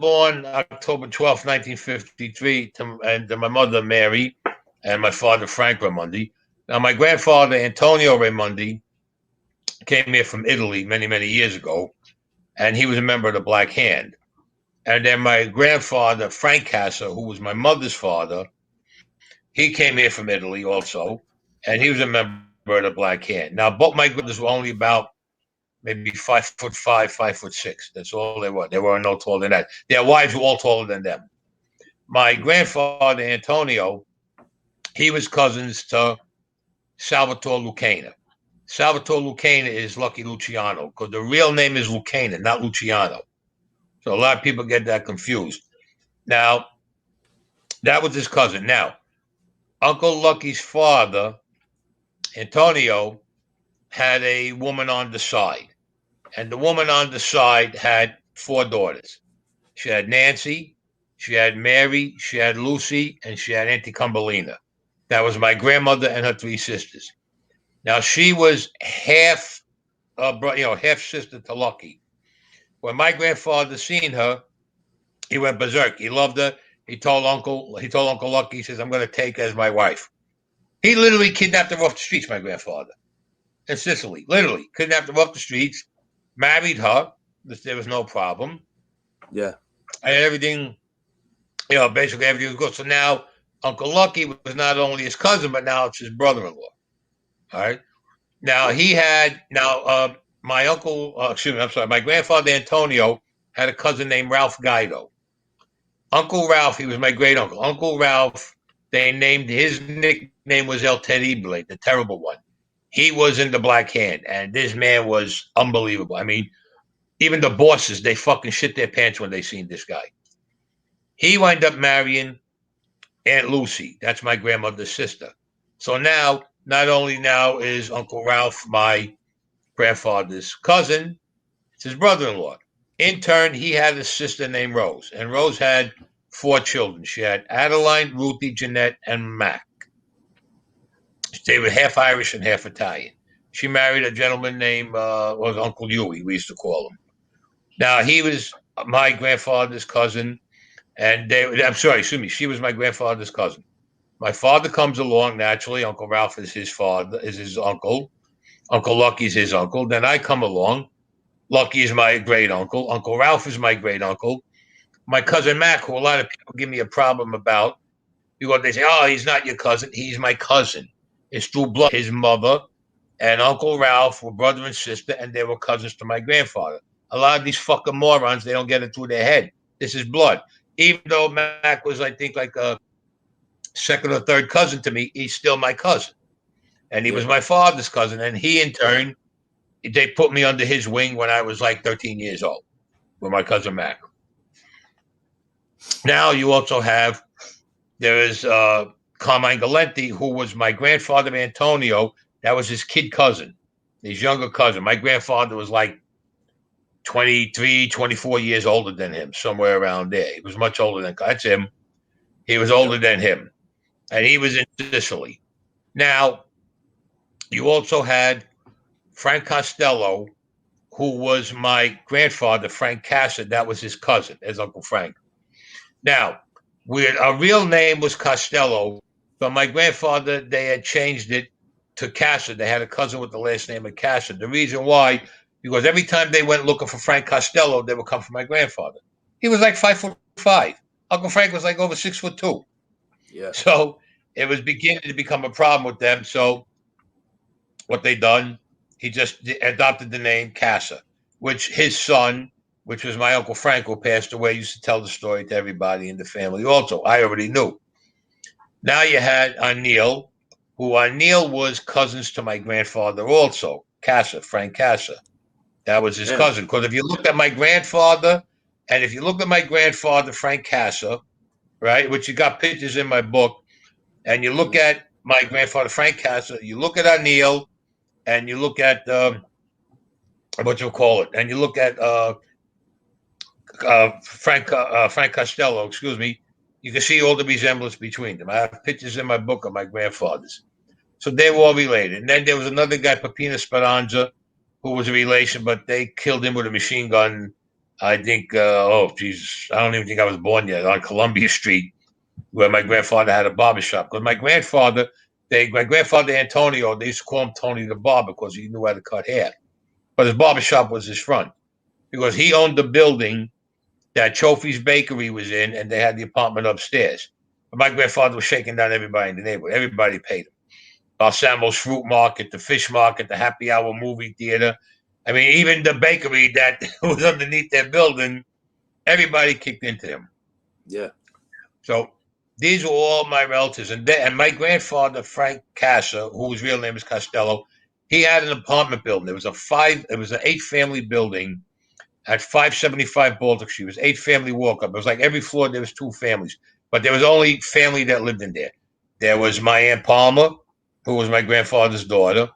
born October 12th, 1953, and to my mother, Mary, and my father, Frank Raimondi. Now, my grandfather, Antonio Raimondi, came here from Italy many, many years ago, and he was a member of the Black Hand. And then my grandfather, Frank Casa, who was my mother's father, he came here from Italy also, and he was a member of the Black Hand. Now, both my grandfathers were only about maybe 5'5", 5'6". That's all they were. They were no taller than that. Their wives were all taller than them. My grandfather, Antonio, he was cousins to Salvatore Lucana. Salvatore Lucana is Lucky Luciano because the real name is Lucana, not Luciano. So a lot of people get that confused. Now, that was his cousin. Now, Uncle Lucky's father, Antonio, had a woman on the side. And the woman on the side had four daughters. She had Nancy, she had Mary, she had Lucy, and she had Auntie Cumberlina. That was my grandmother and her three sisters. Now she was half sister to Lucky. When my grandfather seen her, he went berserk. He loved her. He told Uncle Lucky, he says, I'm going to take her as my wife. He literally kidnapped her off the streets, my grandfather, in Sicily. Literally kidnapped her off the streets, married her. There was no problem. Yeah. And everything, basically everything was good. So now Uncle Lucky was not only his cousin, but now it's his brother-in-law. All right. Now my grandfather Antonio had a cousin named Ralph Guido. Uncle Ralph, he was my great uncle. Uncle Ralph, they named his nickname was El Terrible, the terrible one. He was in the Black Hand, and this man was unbelievable. I mean, even the bosses, they fucking shit their pants when they seen this guy. He wound up marrying Aunt Lucy. That's my grandmother's sister. So now, not only now is Uncle Ralph my grandfather's cousin, it's his brother-in-law. In turn, he had a sister named Rose, and Rose had four children. She had Adeline, Ruthie, Jeanette, and Mac. They were half Irish and half Italian. She married a gentleman named was Uncle Huey, we used to call him. Now, he was my grandfather's cousin, and she was my grandfather's cousin. My father comes along naturally. Uncle Ralph is his father, is his uncle. Uncle Lucky's his uncle. Then I come along. Lucky is my great uncle. Uncle Ralph is my great uncle. My cousin Mac, who a lot of people give me a problem about, because they say, "Oh, he's not your cousin. He's my cousin. It's through blood." His mother and Uncle Ralph were brother and sister, and they were cousins to my grandfather. A lot of these fucking morons, they don't get it through their head. This is blood. Even though Mac was, I think, like a second or third cousin to me, he's still my cousin. And he was my father's cousin. And he, in turn, they put me under his wing when I was like 13 years old with my cousin Mac. Now you also have, there is Carmine Galenti, who was my grandfather Antonio. That was his kid cousin, his younger cousin. My grandfather was like 23, 24 years older than him, somewhere around there. He was much older than, that's him. He was older than him. And he was in Sicily. Now, you also had Frank Costello, who was my grandfather, Frank Casa. That was his cousin, as Uncle Frank. Now, our real name was Costello, but my grandfather, they had changed it to Casa. They had a cousin with the last name of Casa. The reason why, because every time they went looking for Frank Costello, they would come for my grandfather. He was like 5'5". Uncle Frank was like over 6'2". Yeah. So it was beginning to become a problem with them. So what they done, he just adopted the name Casa, which his son, which was my Uncle Frank, who passed away, used to tell the story to everybody in the family also. I already knew. Now you had Anil, who Anil was cousins to my grandfather also, Casa, Frank Casa. That was his cousin. Because if you looked at my grandfather, and if you look at my grandfather, Frank Casa, right, which you got pictures in my book, and you look at my grandfather, Frank Casa, you look at Anil, and you look at, what you call it, and you look at Frank Costello, excuse me, you can see all the resemblance between them. I have pictures in my book of my grandfathers. So they were all related. And then there was another guy, Peppino Speranza, who was a relation, but they killed him with a machine gun I think, oh, Jesus, I don't even think I was born yet, on Columbia Street, where my grandfather had a barber shop. Because my grandfather Antonio, they used to call him Tony the Barber because he knew how to cut hair. But his barber shop was his front because he owned the building that Trophy's Bakery was in, and they had the apartment upstairs. But my grandfather was shaking down everybody in the neighborhood. Everybody paid him. Balsamo's Fruit Market, the Fish Market, the Happy Hour movie theater. I mean, even the bakery that was underneath their building, everybody kicked into him. Yeah. So these were all my relatives. And my grandfather, Frank Casa, whose real name is Costello, he had an apartment building. It was an 8-family building at 575 Baltic Street. It was 8-family walk up. It was like every floor there was 2 families, but there was only family that lived in there. There was my Aunt Palmer, who was my grandfather's daughter,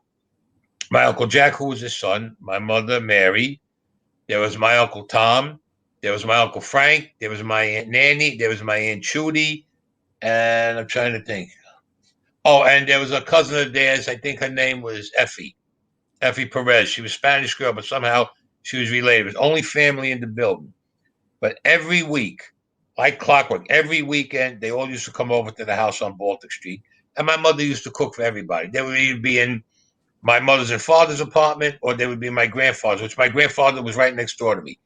my Uncle Jack, who was his son, my mother, Mary. There was my Uncle Tom. There was my Uncle Frank. There was my Aunt Nanny. There was my Aunt Judy. And I'm trying to think. Oh, and there was a cousin of theirs. I think her name was Effie Perez. She was a Spanish girl, but somehow she was related. It was only family in the building. But every week, like clockwork, every weekend, they all used to come over to the house on Baltic Street. And my mother used to cook for everybody. They would either be in my mother's and father's apartment, or they would be my grandfather's, which my grandfather was right next door to me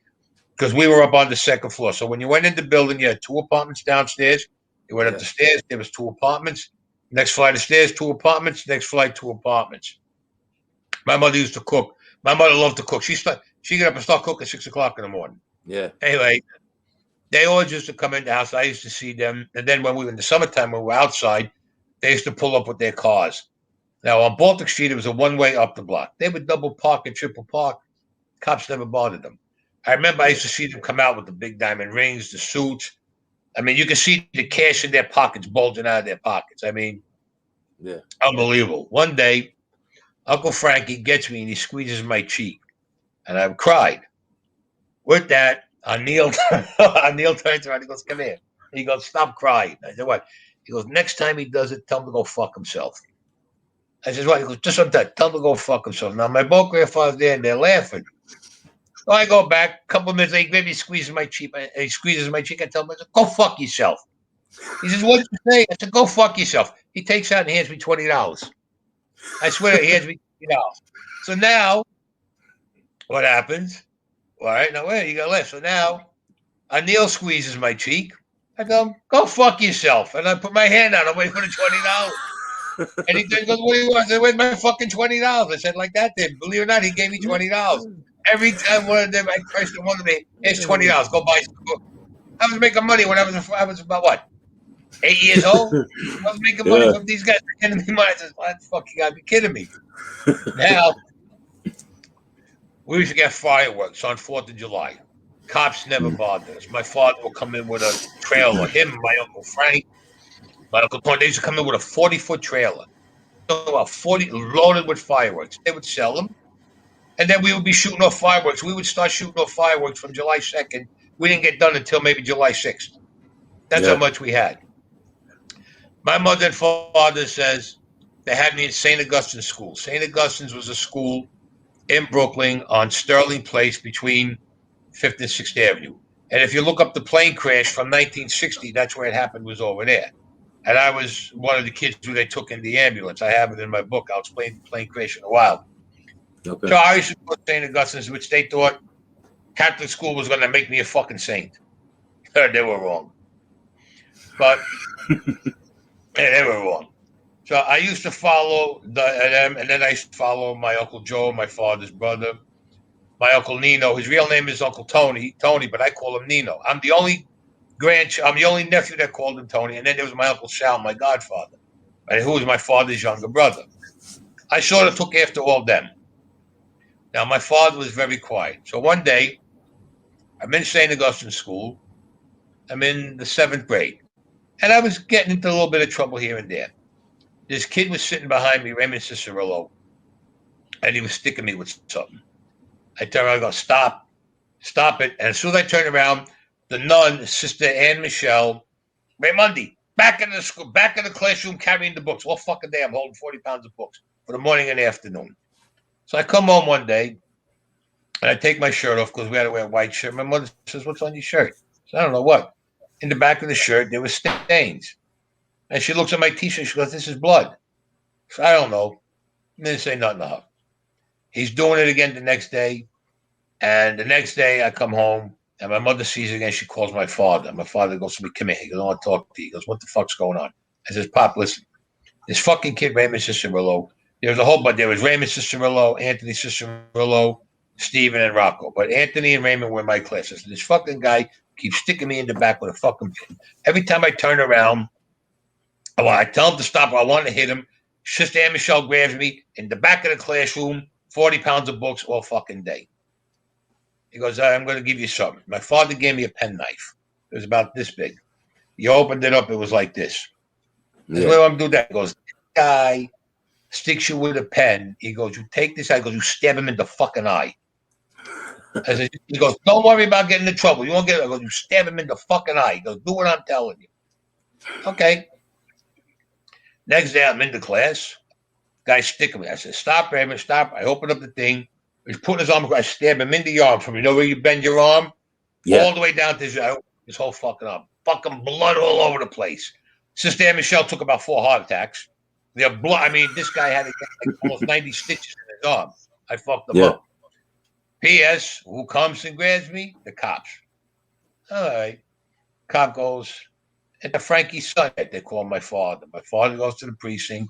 because we were up on the second floor. So when you went in the building, you had 2 apartments downstairs. You went up the stairs, there was 2 apartments. Next flight of stairs, 2 apartments. Next flight, 2 apartments. My mother used to cook. My mother loved to cook. She get up and start cooking at 6 o'clock in the morning. Yeah. Anyway, they always used to come in the house. I used to see them. And then when we were in the summertime, when we were outside, they used to pull up with their cars. Now, on Baltic Street, it was a one-way up the block. They would double park and triple park. Cops never bothered them. I remember I used to see them come out with the big diamond rings, the suits. I mean, you can see the cash in their pockets bulging out of their pockets. I mean, Yeah. unbelievable. One day, Uncle Frankie gets me and he squeezes my cheek, and I cried. With that, Anil, Anil turns around. He goes, "Come here." He goes, "Stop crying." I said, "What?" He goes, "Next time he does it, tell him to go fuck himself." I said, "What?" He goes, "Just like that. Tell him to go fuck himself." Now, my both grandfathers there, and they're laughing. So I go back. A couple of minutes later, maybe he squeezes my cheek. He squeezes my cheek. I tell him, I said, "Go fuck yourself." He says, "What did you say?" I said, "Go fuck yourself." He takes out and hands me $20. I swear he hands me $20. So now, what happens? All right, now wait, you got left. So now, Anil squeezes my cheek. I go fuck yourself. And I put my hand out. I'm waiting for the $20. And he goes, "What do you want?" I said, "Where's my fucking $20?" I said, like that, then. Believe it or not, he gave me $20. Every time one of them, I question one of them, here's $20. Go buy some books. I was making money when I was about what, 8 years old? I was making money Yeah. from these guys pretending to be mine. I said, "What the fuck, you gotta be kidding me." Now, we used to get fireworks on 4th of July. Cops never bothered us. My father would come in with a trailer. Him, my Uncle Frank, my Uncle Tony, they used to come in with a 40-foot trailer. So a 40 loaded with fireworks. They would sell them. And then we would be shooting off fireworks. We would start shooting off fireworks from July 2nd. We didn't get done until maybe July 6th. That's how Yeah. much we had. My mother and father says they had me in St. Augustine's school. St. Augustine's was a school in Brooklyn on Sterling Place between 5th and 6th Avenue. And if you look up the plane crash from 1960, that's where it happened, was over there. And I was one of the kids who they took in the ambulance. I have it in my book. I'll explain the plane crash in a while. Okay. So I used to go to St. Augustine's, which they thought Catholic school was going to make me a fucking saint. They were wrong. But they were wrong. So I used to follow them, and then I used to follow my Uncle Joe, my father's brother, my Uncle Nino. His real name is Uncle Tony, but I call him Nino. I'm the only nephew that called him Tony. And then there was my Uncle Sal, my godfather, right, who was my father's younger brother. I sort of took after all them. Now, my father was very quiet. So one day, I'm in St. Augustine School. I'm in the 7th grade. And I was getting into a little bit of trouble here and there. This kid was sitting behind me, Raymond Cicerillo, and he was sticking me with something. I tell him, I go, stop it. And as soon as I turn around, the nun, Sister Anne Michelle, Raimondi, back in the school, back in the classroom carrying the books. All fucking day I'm holding 40 pounds of books for the morning and afternoon. So I come home one day, And I take my shirt off because we had to wear a white shirt. My mother says, "What's on your shirt?" So I don't know what. In the back of the shirt, there were stains. And she looks at my t-shirt. She goes, "This is blood." So I don't know. I didn't say nothing to her. He's doing it again the next day. And the next day I come home and my mother sees it again. She calls my father. My father goes to me, "Come here." He goes, "I want to talk to you." He goes, "What the fuck's going on?" I says, "Pop, listen. This fucking kid, Raymond Cicerillo, there was a whole bunch. There was Raymond Cicerillo, Anthony Cicerillo, Steven, and Rocco. But Anthony and Raymond were in my class. I said, this fucking guy keeps sticking me in the back with a fucking pin. Every time I turn around, I tell him to stop. I want to hit him. Sister Ann Michelle grabs me in the back of the classroom, 40 pounds of books all fucking day. He goes, "I'm going to give you something." My father gave me a penknife. It was about this big. He opened it up. It was like this. I said, "What do I want to do that?" He goes, "This guy sticks you with a pen." He goes, "You take this." I goes, "You stab him in the fucking eye." I said, he goes, "Don't worry about getting in trouble. You won't get it." I go, "You stab him in the fucking eye." He goes, "Do what I'm telling you." Okay. Next day, I'm in the class. Guy's sticking me. I said, "Stop, Raymond, stop." I open up the thing. He's putting his arm across. I stab him in the arm from, you know where you bend your arm? Yeah. All the way down to his whole fucking arm. Fucking blood all over the place. Sister Ann Michelle took about 4 heart attacks. The blood, I mean, this guy had like almost 90 stitches in his arm. I fucked him Yeah. up. P.S. Who comes and grabs me? The cops. All right. Cop goes, and Frankie's son, they call my father. My father goes to the precinct.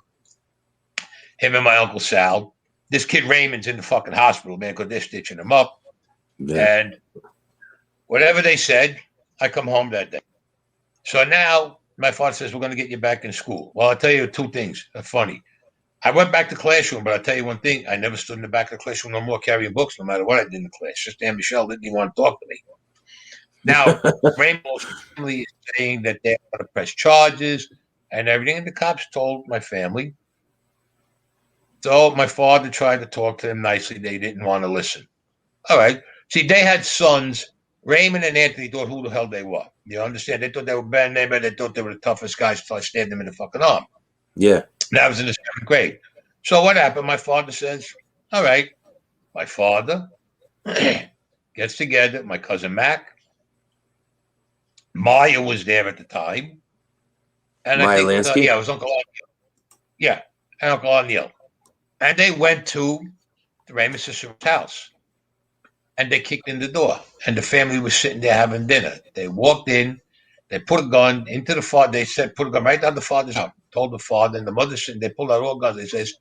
Him and my Uncle Sal. This kid Raymond's in the fucking hospital, man, because they're stitching him up. Yeah. And whatever they said, I come home that day. So now my father says, "We're going to get you back in school." Well, I'll tell you 2 things. Funny. I went back to classroom, but I'll tell you one thing. I never stood in the back of the classroom no more carrying books, no matter what I did in the class. Just Ann Michelle didn't even want to talk to me. Now, Rainbow's family is saying that they're going to press charges and everything. And the cops told my family. So my father tried to talk to them nicely. They didn't want to listen. All right. See, they had sons. Raymond and Anthony thought who the hell they were. You understand? They thought they were bad neighbor. They thought they were the toughest guys, so I stabbed them in the fucking arm. Yeah. That was in the 7th grade. So what happened? My father says, "All right." My father gets together. My cousin Mac. Maya was there at the time. And I Maya think, Lansky. yeah, it was Uncle O'Neill. Yeah, and Uncle O'Neill. And they went to the Raymond sister's house. And they kicked in the door. And the family was sitting there having dinner. They walked in. They put a gun into the father. They said, put a gun right down the father's arm. Told the father and the mother, they pulled out all guns. They says,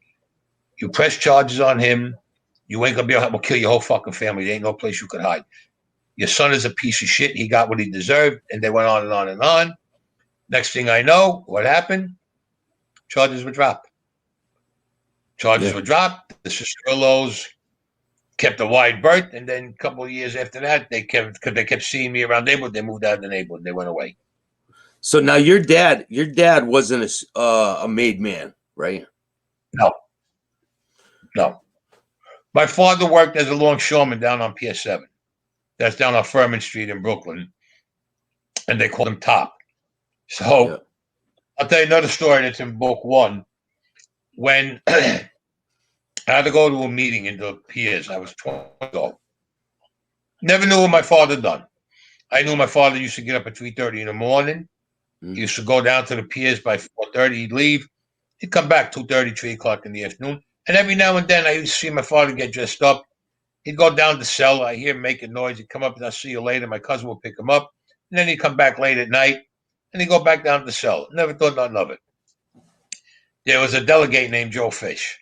"You press charges on him. You ain't going to be able to kill your whole fucking family. There ain't no place you could hide. Your son is a piece of shit. He got what he deserved." And they went on and on and on. Next thing I know, what happened? Charges were dropped. Charges Yeah. were dropped. The Cicerillos kept a wide berth, and then a couple of years after that, they kept seeing me around the neighborhood. They moved out of the neighborhood. They went away. So now your dad wasn't a made man, right? No, no. My father worked as a longshoreman down on Pier 7. That's down on Furman Street in Brooklyn, and they called him Top. Yeah. So I'll tell you another story that's in book 1. When I had to go to a meeting in the piers, I was 20 years old. Never knew what my father done. I knew my father used to get up at 3:30 in the morning. He Mm. used to go down to the piers by 4:30. He'd leave. He'd come back 2:30, 3 o'clock in the afternoon. And every now and then I used to see my father get dressed up. He'd go down the cellar. I hear him making noise. He'd come up and I'll see you later. My cousin would pick him up. And then he'd come back late at night and he'd go back down to the cellar. Never thought nothing of it. There was a delegate named Joe Fish.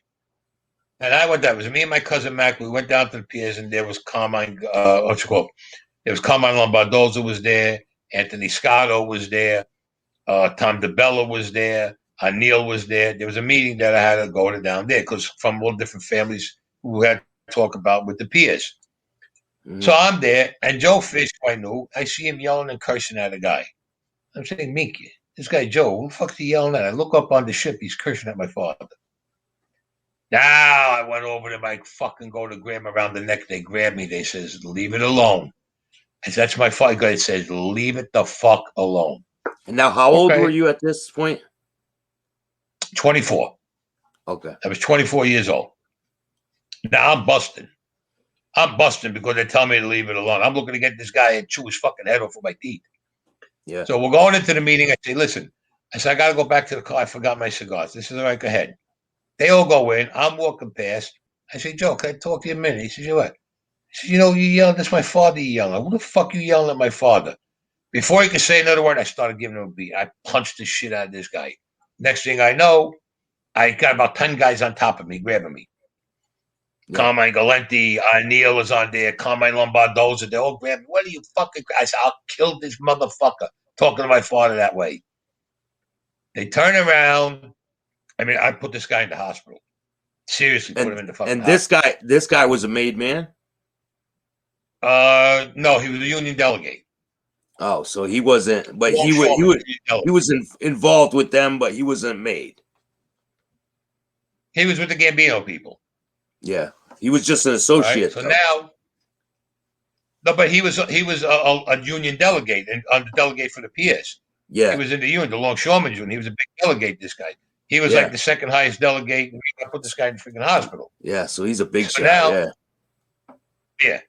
And I went down. It was me and my cousin Mac. We went down to the piers and there was Carmine, what's it called? There was Carmine Lombardoza was there. Anthony Scotto was there. Tom DeBella was there. Neil was there. There was a meeting that I had to go to down there because from all different families who had to talk about with the peers. So Mm. I'm there, and Joe Fish, who I knew, I see him yelling and cursing at a guy. I'm saying, "Minky, this guy Joe, who the fuck's he yelling at?" I look up on the ship, he's cursing at my father. Now I went over them, I fucking go to grab him around the neck. They grab me. They says, "Leave it alone." I said, "That's my father." It says, "Leave it the fuck alone." And now, how old were Okay, you at this point? 24. Okay. I was 24 years old. Now I'm busting. I'm busting because they tell me to leave it alone. I'm looking to get this guy and chew his fucking head off with my teeth. Yeah. So we're going into the meeting. I say, listen, I said, I got to go back to the car. I forgot my cigars. This is all right, go ahead. They all go in. I'm walking past. I say, Joe, can I talk to you a minute? He says, you what? He says, you know, you yelling. That's my father you yelling. Who the fuck you yelling at my father? Before he could say another word, I started giving him a beat. I punched the shit out of this guy. Next thing I know, I got about 10 guys on top of me, grabbing me. Yeah. Carmine Galenti, Neil was on there, Carmine Lombardoza, they all grabbed me. What are you fucking? I said, I'll kill this motherfucker. Talking to my father that way. They turn around. I mean, I put this guy in the hospital. Seriously, put him in the fucking And hospital. this guy was a made man. No, he was a union delegate. Oh, so he wasn't, but Longshoreman, he was involved with them, but he wasn't made. he was with the Gambino people. Yeah, he was just an Right. associate. So though. now, no, but he was a union delegate and on the delegate for the PS. He Yeah, was in the union, the longshoremen's union. He was a big delegate. This guy. He was like yeah, the second highest delegate. And we got put this guy in the freaking hospital. yeah. So he's a big So shot. now, Yeah, yeah.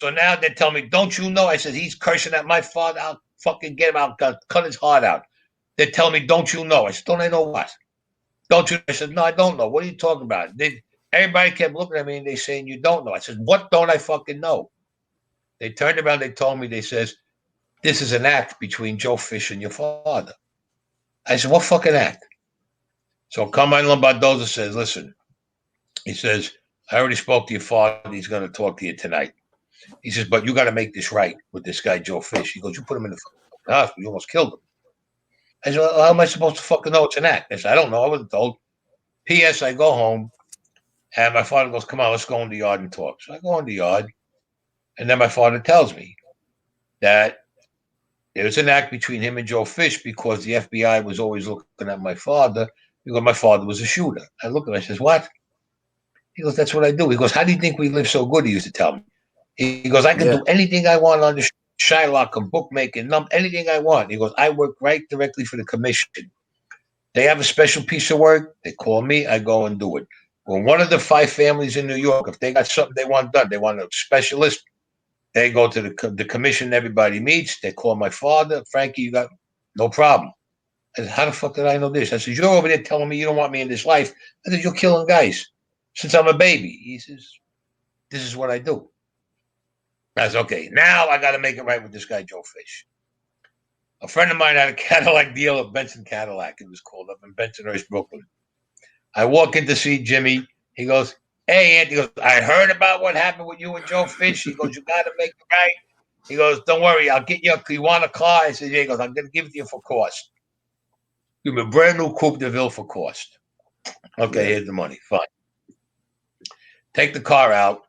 So now they tell me, don't you know? I said, he's cursing at my father. I'll fucking get him out, cut his heart out. They tell me, don't you know? I said, don't I know what? Don't you? I said, no, I don't know. What are you talking about? Everybody kept looking at me and they saying, you don't know. I said, what don't I fucking know? They turned around, they told me, they says, this is an act between Joe Fish and your father. I said, what fucking act? So Carmine Lombardoza says, listen, he says, I already spoke to your father. He's going to talk to you tonight. He says, but you got to make this right with this guy, Joe Fish. He goes, you put him in the hospital. You almost killed him. I said, well, how am I supposed to fucking know it's an act? I said, I don't know. I wasn't told. P.S. I go home, and my father goes, come on, let's go in the yard and talk. So I go in the yard, and then my father tells me that there was an act between him and Joe Fish because the FBI was always looking at my father because my father was a shooter. I look at him, I says, what? He goes, that's what I do. He goes, how do you think we live so good? He used to tell me. He goes, I can yeah, do anything I want on the Shylock and bookmaking, anything I want. He goes, I work right directly for the commission. They have a special piece of work. They call me. I go and do it. Well, one of the 5 families in New York, if they got something they want done, they want a specialist. They go to the commission. Everybody meets. They call my father. Frankie, you got no problem. I said, how the fuck did I know this? I said, you're over there telling me you don't want me in this life. I said, you're killing guys since I'm a baby. He says, this is what I do. I said, okay, now I got to make it right with this guy, Joe Fish. A friend of mine had a Cadillac deal at Benson Cadillac, it was called, up in Bensonhurst, Brooklyn. I walk in to see Jimmy. He goes, hey, Anthony, he goes, I heard about what happened with you and Joe Fish. He goes, you got to make it right. He goes, don't worry, I'll get you. You want a car? I said, yeah. He goes, I'm going to give it to you for cost. Give me a brand new Coupe de Ville for cost. Okay, yeah, here's the money. Fine. Take the car out.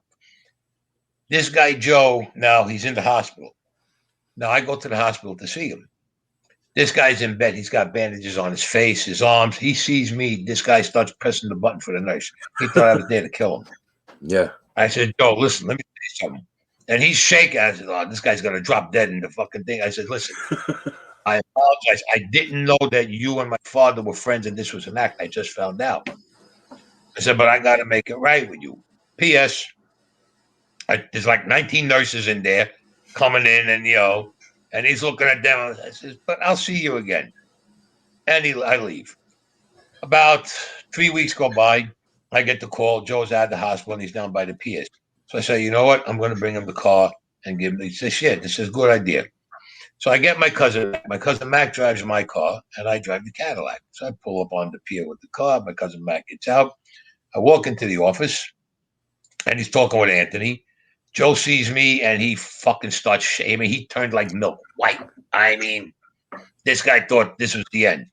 This guy, Joe, now he's in the hospital. Now I go to the hospital to see him. This guy's in bed. He's got bandages on his face, his arms. He sees me. This guy starts pressing the button for the nurse. He thought I was there to kill him. yeah, I said, Joe, listen, let me tell you something. And he's shaking. I said, oh, this guy's going to drop dead in the fucking thing. I said, listen, I apologize. I didn't know that you and my father were friends and this was an act. I just found out. I said, but I got to make it right with you. P.S. There's like 19 nurses in there coming in and, and he's looking at them. I says, but I'll see you again. And I leave. About 3 weeks go by. I get the call. Joe's out of the hospital and he's down by the piers. So I say, you know what? I'm going to bring him the car and give him. He says, shit, this is a good idea. So I get my cousin. My cousin Mac drives my car and I drive the Cadillac. So I pull up on the pier with the car. My cousin Mac gets out. I walk into the office and he's talking with Anthony. Joe sees me and he fucking starts shaming. He turned like milk white. I mean, this guy thought this was the end.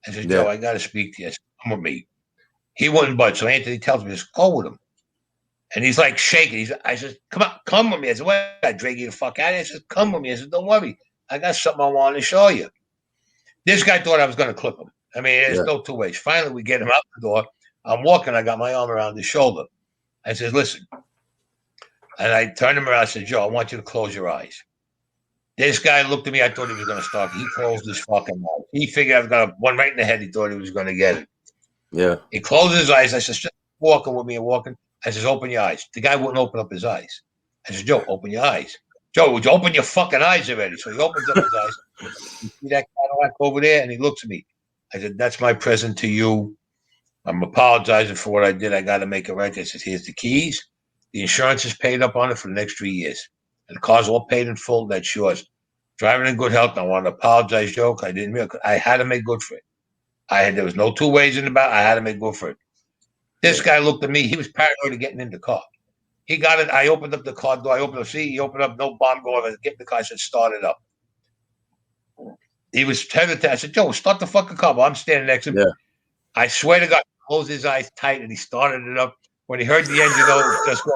I said, Joe, yeah, I got to speak to you. I said, come with me. He wouldn't budge. So Anthony tells me, just go with him. And he's like shaking. I said, come on, come with me. I said, what? I drag you the fuck out of here. I said, come with me. I said, don't worry. I got something I want to show you. This guy thought I was going to clip him. I mean, there's yeah, no two ways. Finally, we get him out the door. I'm walking. I got my arm around his shoulder. I said, listen. And I turned him around. I said, Joe, I want you to close your eyes. This guy looked at me. I thought he was going to start. He closed his fucking mouth. He figured I was going to, one right in the head. He thought he was going to get it. yeah, He closed his eyes. I said, walking with me and walking. I says, open your eyes. The guy wouldn't open up his eyes. I said, Joe, open your eyes. Joe, would you open your fucking eyes already? So he opens up his eyes. You see that Cadillac over there? And he looks at me. I said, that's my present to you. I'm apologizing for what I did. I got to make it right. I said, here's the keys. The insurance is paid up on it for the next 3 years. And the car's all paid in full. That's yours. Driving in good health. I want to apologize, Joe. I didn't realize. I had to make good for it. There was no two ways in about it. I had to make good for it. This guy looked at me. He was paranoid of getting in the car. He got it. I opened up the car door. I opened up. See, he opened up. No bomb going. I get in the car. I said, start it up. He was hesitant. I said, Joe, start the fucking car. Well, I'm standing next to him. Yeah. I swear to God, he closed his eyes tight and he started it up. When he heard the engine go, just go.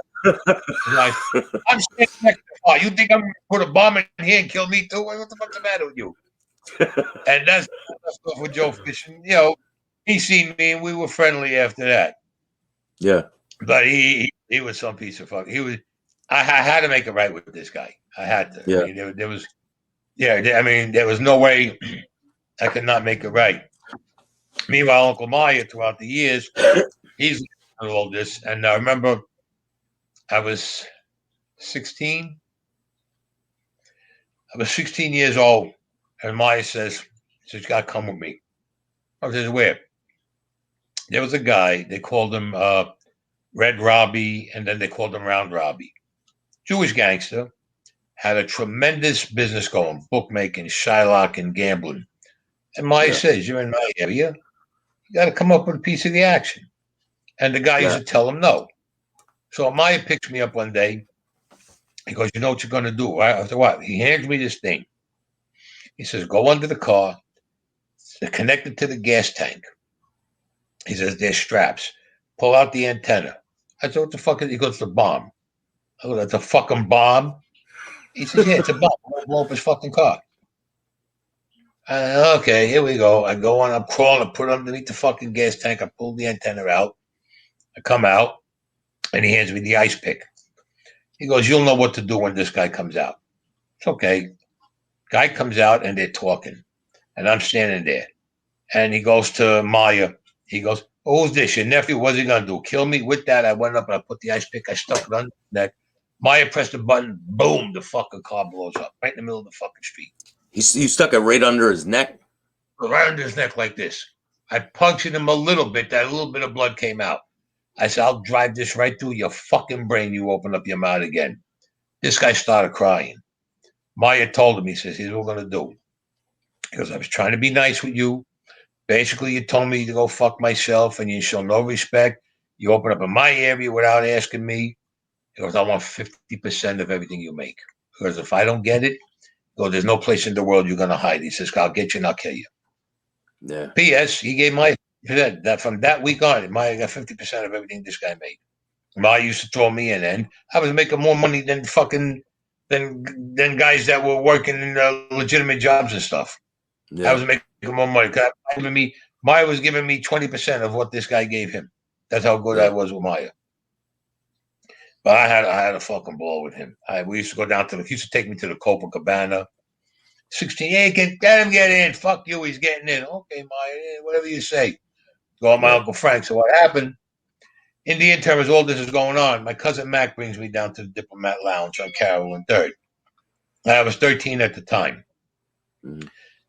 I'm standing next to the car. You think I'm going to put a bomb in here and kill me too? What the fuck's the matter with you? And that's stuff with Joe Fish. And, he seen me and we were friendly after that. Yeah. But he was some piece of fuck. He was. I had to make it right with this guy. I had to. Yeah. I mean, there was. Yeah. I mean, there was no way I could not make it right. Meanwhile, Uncle Maya, throughout the years, he's learned all this. And I remember I was 16. I was 16 years old, and Maya says, "You got to come with me." I said, "Where?" There was a guy. They called him Red Robbie, and then they called him Round Robbie. Jewish gangster. Had a tremendous business going, bookmaking, Shylock, and gambling. And Maya says, "You're in my area. You got to come up with a piece of the action." And the guy used to tell him no. So Maya picks me up one day. He goes, "You know what you're going to do?" I said, "What?" He hands me this thing. He says, "Go under the car. They're connected to the gas tank." He says, "There's straps. Pull out the antenna." I said, "What the fuck is it?" He goes, "The bomb." I go, "That's a fucking bomb?" He says, "Yeah, it's a bomb. I'm going to blow up his fucking car." Okay, here we go. I go on, I'm crawling, I put it underneath the fucking gas tank. I pull the antenna out. I come out, and he hands me the ice pick. He goes, "You'll know what to do when this guy comes out." It's okay. Guy comes out, and they're talking. And I'm standing there. And he goes to Maya. He goes, "Oh, who's this? Your nephew? What's he going to do? Kill me?" With that, I went up and I put the ice pick. I stuck it under the neck. Maya pressed the button. Boom, the fucking car blows up right in the middle of the fucking street. You stuck it right under his neck? Right under his neck like this. I punctured him a little bit. That little bit of blood came out. I said, "I'll drive this right through your fucking brain. You open up your mouth again." This guy started crying. Maya told him, he says, "Here's what we're going to do." Because I was trying to be nice with you. Basically, you told me to go fuck myself and you show no respect. You open up in my area without asking me. He goes, "I want 50% of everything you make." Because if I don't get it, there's no place in the world you're going to hide. He says, "I'll get you and I'll kill you." Yeah. P.S. He gave Maya that from that week on, Maya got 50% of everything this guy made. Maya used to throw me in, and I was making more money than than guys that were working in legitimate jobs and stuff. Yeah. I was making more money. Maya was giving me 20% of what this guy gave him. That's how good I was with Maya. But I had a fucking ball with him. We used to go down he used to take me to the Copacabana. 16, hey, let him get in. Fuck you, he's getting in. Okay, Maya, whatever you say. Go on my Uncle Frank. So what happened? In the interim, as all this is going on, my cousin Mac brings me down to the Diplomat Lounge on Carroll and 3rd. I was 13 at the time. Mm-hmm.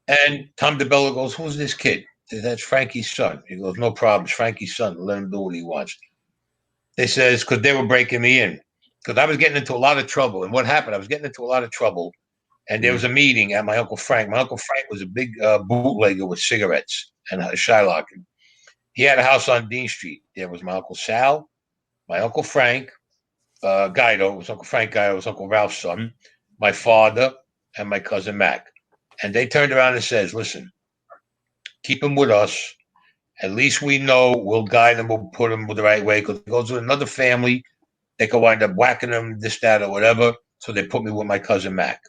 And Tom DeBello goes, "Who's this kid?" I said, "That's Frankie's son." He goes, "No problem. It's Frankie's son. Let him do what he wants." They says, because they were breaking me in. Because I was getting into a lot of trouble. And what happened? I was getting into a lot of trouble. And there was a meeting at my Uncle Frank. My Uncle Frank was a big bootlegger with cigarettes and Shylock. He had a house on Dean Street. There was my Uncle Sal, my Uncle Frank, Guido. It was Uncle Frank Guido. It was Uncle Ralph's son, my father, and my cousin Mac. And they turned around and says, "Listen, keep him with us. At least we know we'll guide him, we'll put him the right way. Because if he goes to another family, they could wind up whacking him, this, that, or whatever." So they put me with my cousin Mac.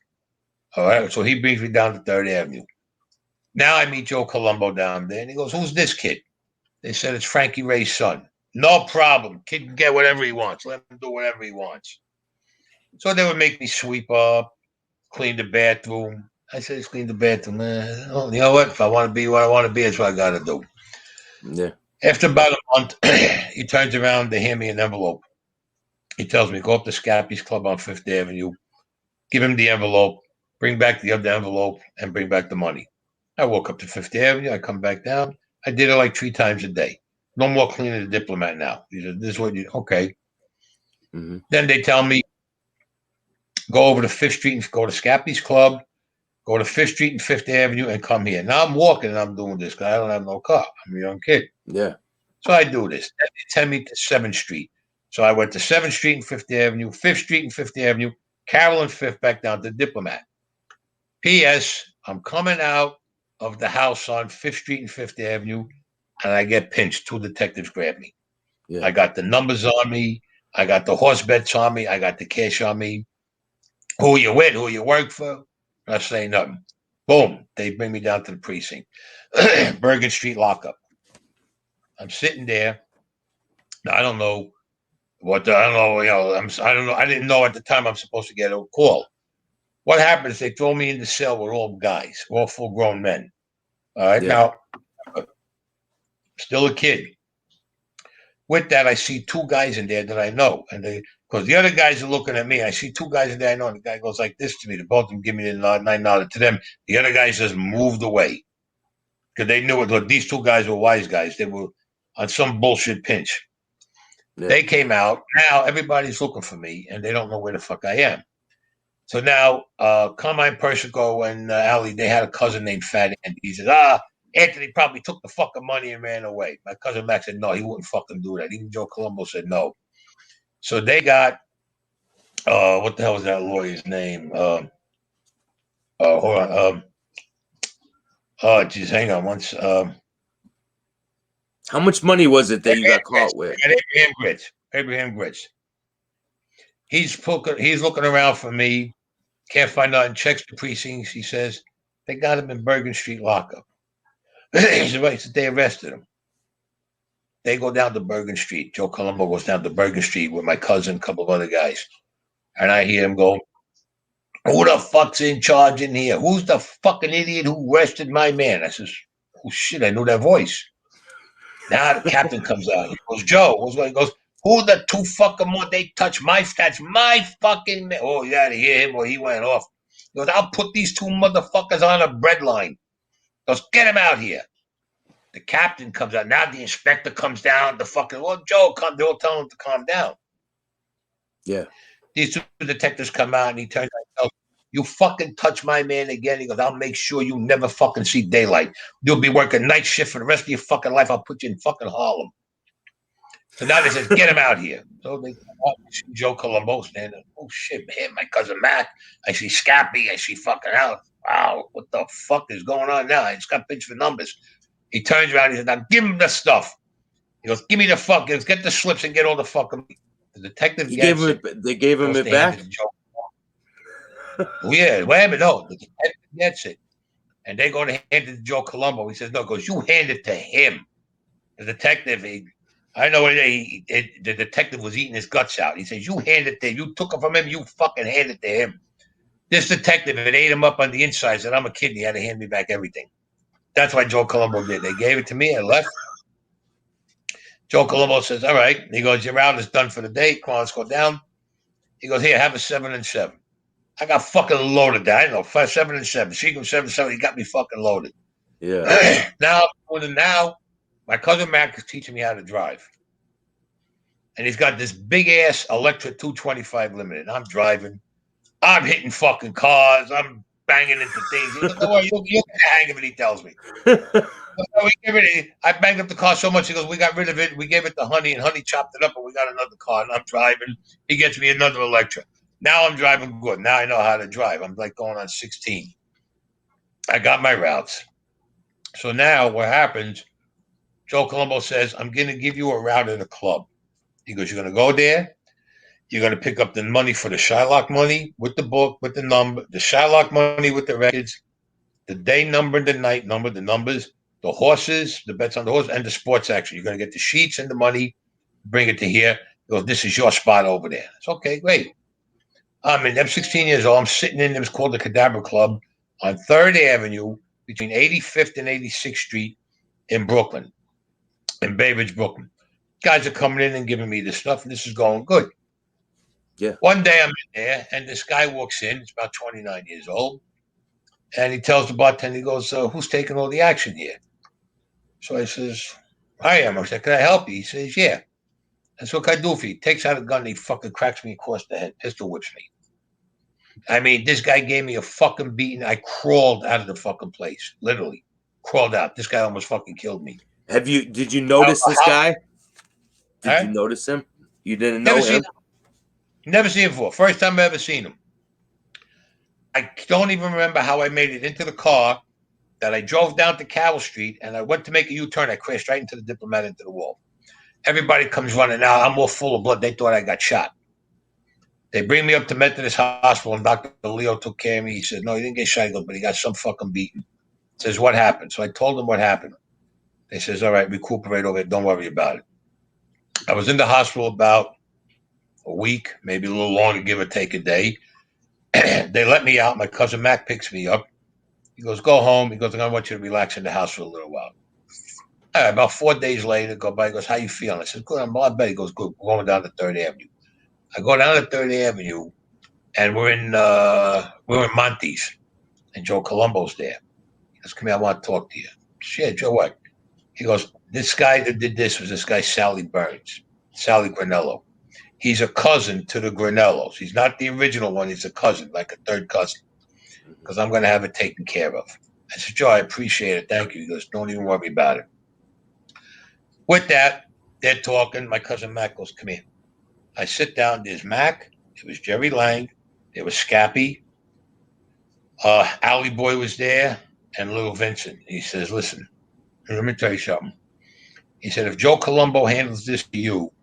All right. So he brings me down to 3rd Avenue. Now I meet Joe Colombo down there, and he goes, "Who's this kid?" They said, "It's Frankie Ray's son." "No problem. Kid can get whatever he wants. Let him do whatever he wants." So they would make me sweep up, clean the bathroom. I said, "Let's clean the bathroom." You know what? If I want to be what I want to be, that's what I got to do. Yeah. After about a month, he turns around to hand me an envelope. He tells me, go up to Scappy's Club on Fifth Avenue, give him the envelope, bring back the other envelope, and bring back the money. I walk up to Fifth Avenue. I come back down. I did it like 3 times a day. No more cleaning the diplomat now. He said, this is what you, okay. Mm-hmm. Then they tell me, go over to Fifth Street and go to Scappy's Club, go to Fifth Street and Fifth Avenue and come here. Now I'm walking and I'm doing this because I don't have no car. I'm a young kid. Yeah. So I do this. Then they send me to 7th Street. So I went to 7th Street and Fifth Avenue, 5th Street and Fifth Avenue, Carroll and Fifth back down to Diplomat. P.S. I'm coming out of the house on 5th Street and Fifth Avenue and I get pinched. 2 detectives grab me. Yeah. I got the numbers on me. I got the horse bets on me. I got the cash on me. Who you with? Who you work for? Not saying nothing. Boom. They bring me down to the precinct. Bergen Street lockup. I'm sitting there. Now, I don't know what I don't know. I don't know. I didn't know at the time I'm supposed to get a call. What happens? They throw me in the cell with all guys, all full grown men. All right. Yeah. Now, still a kid. With that, I see 2 guys in there that I know, and because the other guys are looking at me. I see 2 guys in there I know, and the guy goes like this to me. The both of them give me the nod, and I nodded to them. The other guys just moved away because they knew it. Look, these 2 guys were wise guys. They were on some bullshit pinch. Yeah. They came out. Now everybody's looking for me, and they don't know where the fuck I am. So now, Carmine Persico and Ali, they had a cousin named Fat Andy. He says, Anthony probably took the fucking money and ran away. My cousin Max said, no, he wouldn't fucking do that. Even Joe Colombo said no. So they got, what the hell was that lawyer's name? Hold on. Oh, geez, hang on once. How much money was it that you got caught with? Abraham Grits. He's looking around for me. Can't find nothing. Checks the precincts. He says, they got him in Bergen Street lockup. He said, right, so they arrested him. They go down to Bergen Street. Joe Colombo goes down to Bergen Street with my cousin, a couple of other guys. And I hear him go, who the fuck's in charge in here? Who's the fucking idiot who arrested my man? I says, oh shit, I knew that voice. Now the captain comes out. He goes, Joe, what's going? He goes, who the 2 fucking more? They touch that's my fucking man. Oh, you gotta hear him or he went off. He goes, I'll put these 2 motherfuckers on a bread line. He goes, get him out here. The captain comes out. Now the inspector comes down. The fucking, well, Joe, they're all telling him to calm down. Yeah. These 2 detectives come out and he turns out, goes, you fucking touch my man again. He goes, I'll make sure you never fucking see daylight. You'll be working night shift for the rest of your fucking life. I'll put you in fucking Harlem. So now they says, get him out here. So they see Joe Colombo standing. Oh shit, man, my cousin Matt. I see Scappy. I see fucking out. Wow, what the fuck is going on now? I just got pinched for numbers. He turns around. He says, now give him the stuff. He goes, give me the fuck. He goes, get the slips and get all the fucking. The detective gets it. They gave him it back? Oh, yeah, wait a minute. No, the detective gets it. And they go to hand it to Joe Colombo. He says, no, goes, you hand it to him. The detective, I know the detective was eating his guts out. He says, you hand it to him. You took it from him. You fucking hand it to him. This detective, it ate him up on the inside, said, I'm a kid. And he had to hand me back everything. That's why Joe Colombo did. They gave it to me. I left. Joe Colombo says, all right. He goes, your round is done for the day. Come on, let's go down. He goes, here, have a 7 and 7. I got fucking loaded there. I know, 5, 7 and 7. Secret 7, 7. He got me fucking loaded. Yeah. Now, my cousin Mac is teaching me how to drive. And he's got this big ass Electra 225 Limited. I'm driving. I'm hitting fucking cars. I'm banging into things. He goes, don't worry, you'll get the hang of it, he tells me. I banged up the car so much. He goes, we got rid of it. We gave it to Honey, and Honey chopped it up, and we got another car. And I'm driving. He gets me another Electra. Now I'm driving good. Now I know how to drive. I'm like going on 16. I got my routes. So now what happens, Joe Colombo says, I'm going to give you a route at a club. He goes, you're going to go there. You're going to pick up the money for the Shylock money with the book, with the number, the Shylock money with the records, the day number, the night number, the numbers, the horses, the bets on the horse, and the sports action. You're going to get the sheets and the money, bring it to here. He goes, this is your spot over there. It's okay, great. I'm 16 years old. I'm sitting in, it was called the Cadabra Club on 3rd Avenue between 85th and 86th Street in Brooklyn, in Bay Ridge, Brooklyn. Guys are coming in and giving me this stuff, and this is going good. Yeah. One day I'm in there, and this guy walks in. He's about 29 years old, and he tells the bartender, he goes, "Who's taking all the action here?" So I says, "I am." I said, "Can I help you?" He says, "Yeah." That's what can I do for you? He takes out a gun and he fucking cracks me across the head, pistol whips me. I mean, this guy gave me a fucking beating. I crawled out of the fucking place, literally crawled out. This guy almost fucking killed me. Did you I don't notice know this how. guy? Did you Huh? notice him? You didn't Never know seen him? him. Never seen him before. First time I ever seen him. I don't even remember how I made it into the car. That I drove down to Carroll Street and I went to make a U-turn. I crashed right into the Diplomat, into the wall. Everybody comes running out. I'm all full of blood. They thought I got shot. They bring me up to Methodist Hospital, and Dr. Leo took care of me. He said, "No, he didn't get shot. He goes, but he got some fucking beaten." Says, "What happened?" So I told him what happened. They says, "All right, recuperate over it. Don't worry about it." I was in the hospital about a week, maybe a little longer, give or take a day. They let me out. My cousin Mac picks me up. He goes, "Go home." He goes, "I want you to relax in the house for a little while." All right, about 4 days later, go by. He goes, "How you feeling?" I said, "Good. I'm a lot better." He goes, "Good. We're going down to Third Avenue." I go down to Third Avenue, and we're in Monty's, and Joe Colombo's there. He goes, "Come here, I want to talk to you." "Shit, Joe, what?" He goes, "This guy that did this was this guy Sally Burns, Sally Granello. He's a cousin to the Granellos. He's not the original one. He's a cousin, like a third cousin, Mhm. because I'm going to have it taken care of." I said, "Joe, I appreciate it. Thank you." He goes, "Don't even worry about it." With that, they're talking. My cousin Mac goes, "Come here." I sit down. There's Mac. There was Jerry Lang. There was Scappy. Alley Boy was there, and Little Vincent. He says, "Listen, let me tell you something." He said, "If Joe Colombo handles this to you,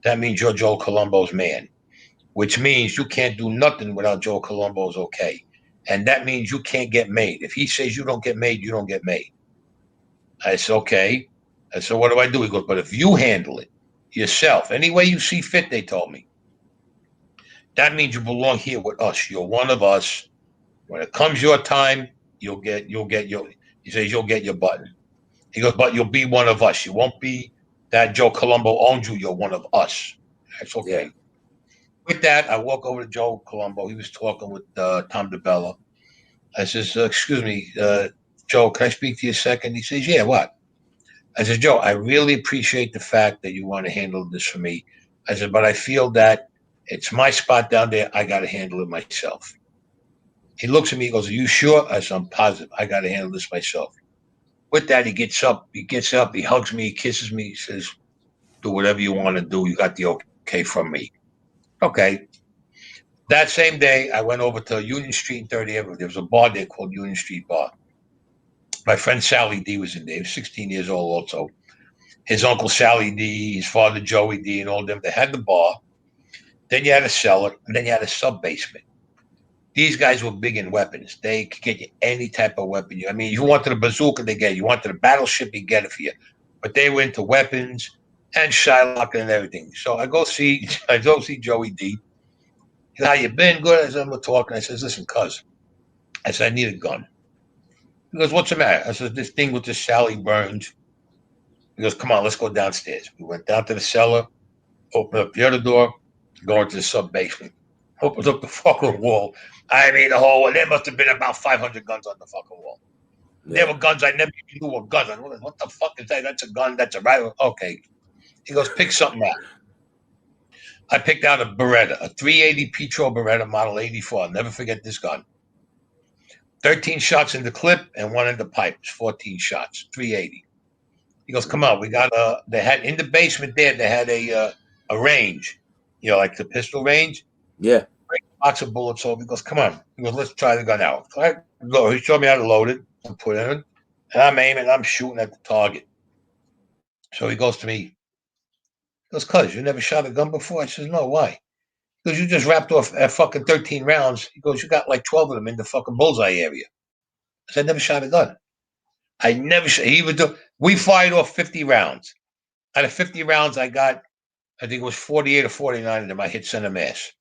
that means you're Joe Colombo's man, which means you can't do nothing without Joe Colombo's okay. And that means you can't get made. If he says you don't get made, you don't get made." I said, "Okay." I said, "What do I do?" He goes, "But if you handle it yourself, any way you see fit," they told me, "that means you belong here with us. You're one of us. When it comes your time, you'll get your," he says, "you'll get your button." He goes, "But you'll be one of us. You won't be that Joe Colombo owns you. You're one of us." That's Yeah. okay. With that, I walk over to Joe Colombo. He was talking with Tom DeBella. I says, "Excuse me, Joe, can I speak to you a second?" He says, "Yeah, what?" I said, "Joe, I really appreciate the fact that you want to handle this for me." I said, "But I feel that it's my spot down there. I got to handle it myself." He looks at me. He goes, "Are you sure?" I said, "I'm positive. I got to handle this myself." With that, he gets up. He gets up. He hugs me. He kisses me. He says, "Do whatever you want to do. You got the okay from me." Okay. That same day, I went over to Union Street and 30th Avenue. There was a bar there called Union Street Bar. My friend Sally D was in there. He was 16 years old also. His uncle Sally D, his father Joey D, and all of them. They had the bar. Then you had a cellar, and then you had a sub basement. These guys were big in weapons. They could get you any type of weapon. I mean, you wanted a bazooka, they get it. You wanted a battleship, they get it for you. But they were into weapons and Shylock and everything. So I go see Joey D. He said, "How you been?" "Good." I said, "I'm talking." I says, "Listen, cuz." I said, "I need a gun." He goes, "What's the matter?" I said, "This thing with this Sally Burns." He goes, "Come on, let's go downstairs." We went down to the cellar, opened up the other door, go into the sub basement. Opened up the fucking wall. I mean, the whole wall. There must have been about 500 guns on the fucking wall. There Yeah. were guns I never even knew were guns. I went, "What the fuck is that?" "That's a gun. That's a rifle." "Okay." He goes, "Pick something out." I picked out a Beretta, a 380 Petro Beretta model 84. I'll never forget this gun. 13 shots in the clip and one in the pipe. It's 14 shots, 380. He goes, "Come on, we got they had in the basement there, they had a range, like the pistol range. Yeah. Break a box of bullets over." He goes, "Come on." He goes, "Let's try the gun out." So he showed me how to load it and put it in. And I'm aiming, I'm shooting at the target. So he goes to me, he goes, "Cuz, you never shot a gun before?" I says, "No, why?" He goes, "You just wrapped off at fucking 13 rounds." He goes, "You got like 12 of them in the fucking bullseye area." I said, "I never shot a gun. I never shot." We fired off 50 rounds. Out of 50 rounds, I think it was 48 or 49 of them I hit center mass.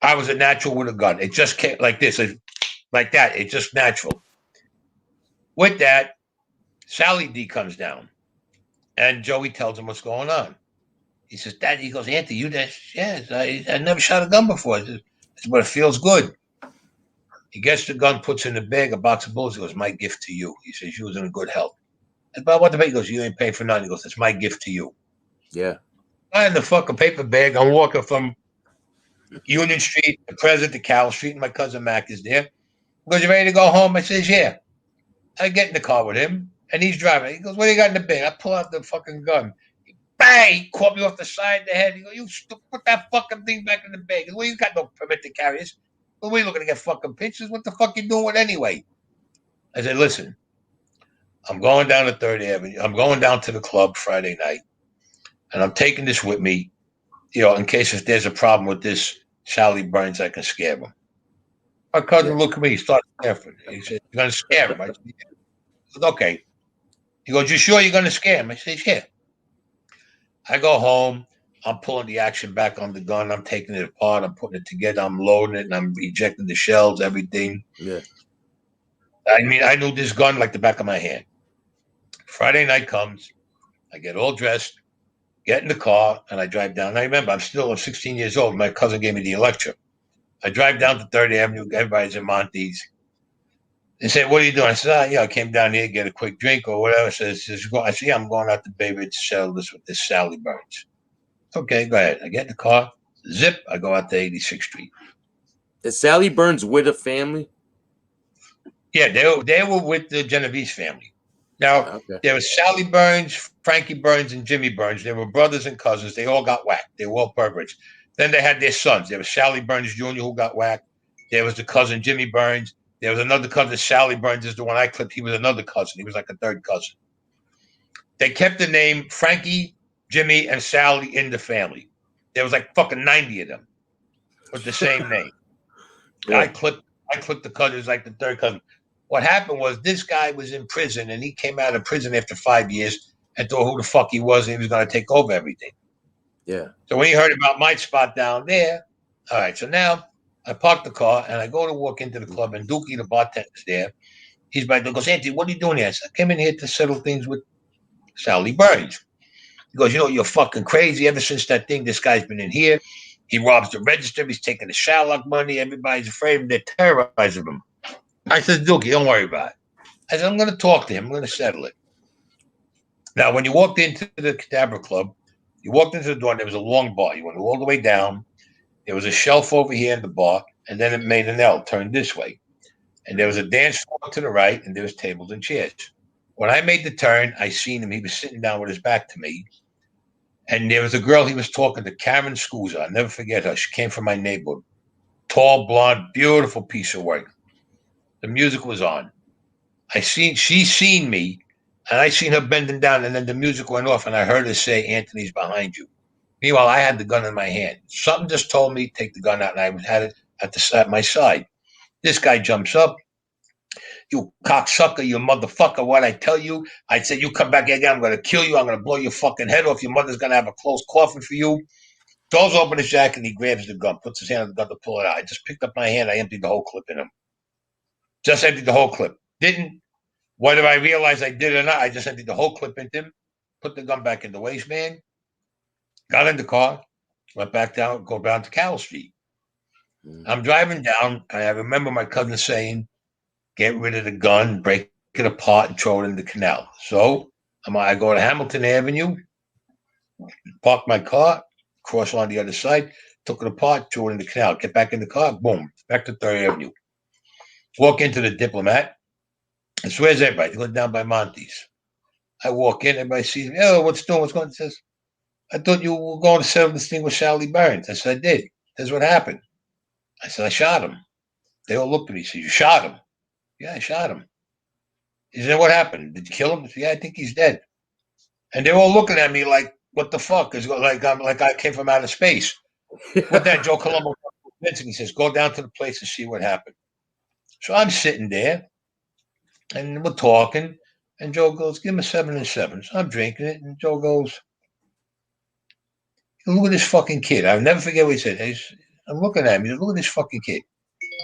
I was a natural with a gun. It just came like this, like that. It's just natural. With that, Sally D comes down and Joey tells him what's going on. He says, Dad, he goes, Auntie, you that? Yes, I never shot a gun before. I said, but it feels good. He gets the gun, puts in the bag, a box of bullets. He goes, my gift to you. He says, you was in good health. But what the bag? He goes, you ain't paying for nothing. He goes, it's my gift to you. Yeah. I had the fucking paper bag. I'm walking from Union Street to President to Carroll Street, and my cousin Mac is there. He goes, you ready to go home? I says, yeah. I get in the car with him, and he's driving. He goes, what do you got in the bag? I pull out the fucking gun. Bang! He caught me off the side of the head. He goes, you put that fucking thing back in the bag. Well, you got no permit to carry this. Well, we looking to get fucking pictures. What the fuck you doing with anyway? I said, listen, I'm going down to 3rd Avenue. I'm going down to the club Friday night, and I'm taking this with me, in case if there's a problem with this Sally Burns, I can scare him. My cousin Yeah. looked at me. He started laughing. He said, you're going to scare him? I said, okay. He goes, you sure you're going to scare him? I said, yeah. I go home. I'm pulling the action back on the gun. I'm taking it apart. I'm putting it together. I'm loading it, and I'm ejecting the shells, everything. Yeah. I mean, I knew this gun like the back of my hand. Friday night comes. I get all dressed, get in the car, and I drive down. I remember, I'm still 16 years old. My cousin gave me the lecture. I drive down to 3rd Avenue. Everybody's in Monty's. They said, what are you doing? I said, I came down here to get a quick drink or whatever. I said, yeah, I'm going out to Baby to settle this with this Sally Burns. Okay, go ahead. I get in the car, zip, I go out to 86th Street. Is Sally Burns with a family? Yeah, they were with the Genovese family. Now, Okay. there was Sally Burns, Frankie Burns, and Jimmy Burns. They were brothers and cousins. They all got whacked. They were all perverts. Then they had their sons. There was Sally Burns Jr., who got whacked. There was the cousin Jimmy Burns. There was another cousin, Sally Burns is the one I clipped. He was another cousin. He was like a third cousin. They kept the name Frankie, Jimmy, and Sally in the family. There was like fucking 90 of them with the same name. Yeah. I clipped the cousins like the third cousin. What happened was this guy was in prison, and he came out of prison after 5 years and thought who the fuck he was, and he was going to take over everything. Yeah. So when he heard about my spot down there, all right, so now I park the car and I go to walk into the club, and Dookie, the bartender's there. He's by the goes, Anthony, what are you doing here? I said, I came in here to settle things with Sally Burns. He goes, you're fucking crazy. Ever since that thing, this guy's been in here. He robs the register. He's taking the Shylock money. Everybody's afraid of him. They're terrorizing him. I said, Dookie, don't worry about it. I said, I'm going to talk to him. I'm going to settle it. Now, when you walked into the Cadabra Club, you walked into the door, and there was a long bar. You went all the way down. There was a shelf over here in the bar, and then it made an L, turned this way. And there was a dance floor to the right, and there was tables and chairs. When I made the turn, I seen him. He was sitting down with his back to me. And there was a girl he was talking to, Karen Scusa. I'll never forget her. She came from my neighborhood. Tall, blonde, beautiful piece of work. The music was on. She seen me, and I seen her bending down, and then the music went off, and I heard her say, Anthony's behind you. Meanwhile, I had the gun in my hand. Something just told me, take the gun out, and I had it at my side. This guy jumps up. You cocksucker, you motherfucker, what I tell you? I said, you come back again, I'm going to kill you. I'm going to blow your fucking head off. Your mother's going to have a closed coffin for you. Throws open his jacket, and he grabs the gun, puts his hand on the gun to pull it out. I just picked up my hand. I emptied the whole clip in him. Just emptied the whole clip. Didn't Whether I realized I did or not, I just emptied the whole clip into him, put the gun back in the waistband, got in the car, went back down, go down to Carroll Street. I'm driving down, and I remember my cousin saying, get rid of the gun, break it apart, and throw it in the canal. So I go to Hamilton Avenue, park my car, cross on the other side, took it apart, threw it in the canal, get back in the car, boom, back to 3rd Avenue. Walk into the Diplomat. I swears everybody, go down by Monty's. I walk in, everybody sees me. Oh, what's going on? It says, I thought you were going to settle this thing with Sally Burns. I said, I did. That's what happened. I said, I shot him. They all looked at me. Said, you shot him? Yeah, I shot him. He said, what happened? Did you kill him? I said, yeah, I think he's dead. And they're all looking at me like, what the fuck? It's like I came from outer space. With that, Joe Colombo convincing he says, go down to the place and see what happened. So I'm sitting there and we're talking. And Joe goes, give him a 7 and 7. So I'm drinking it. And Joe goes, look at this fucking kid. I'll never forget what he said. I'm looking at him. He said, look at this fucking kid.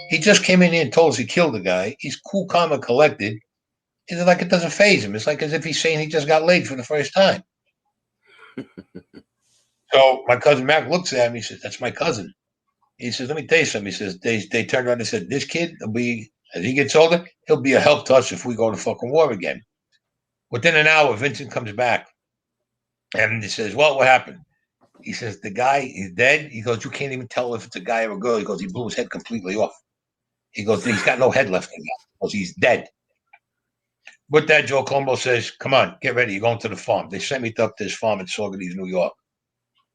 He just came in here and told us he killed the guy. He's cool, calm, and collected. It's like it doesn't faze him. It's like as if he's saying he just got laid for the first time. So my cousin Mac looks at me. He says, "That's my cousin." He says, "Let me tell you something." He says, "They turned around and said, this kid will be as he gets older, he'll be a help to us if we go to fucking war again." Within an hour, Vincent comes back and he says, "Well, what happened?" He says, "The guy is dead." He goes, "You can't even tell if it's a guy or a girl." He goes, "He blew his head completely off." He goes, "He's got no head left in him." He goes, "He's dead." With that, Joe Colombo says, "Come on, get ready. You're going to the farm." They sent me up to this farm in Saugerties, New York.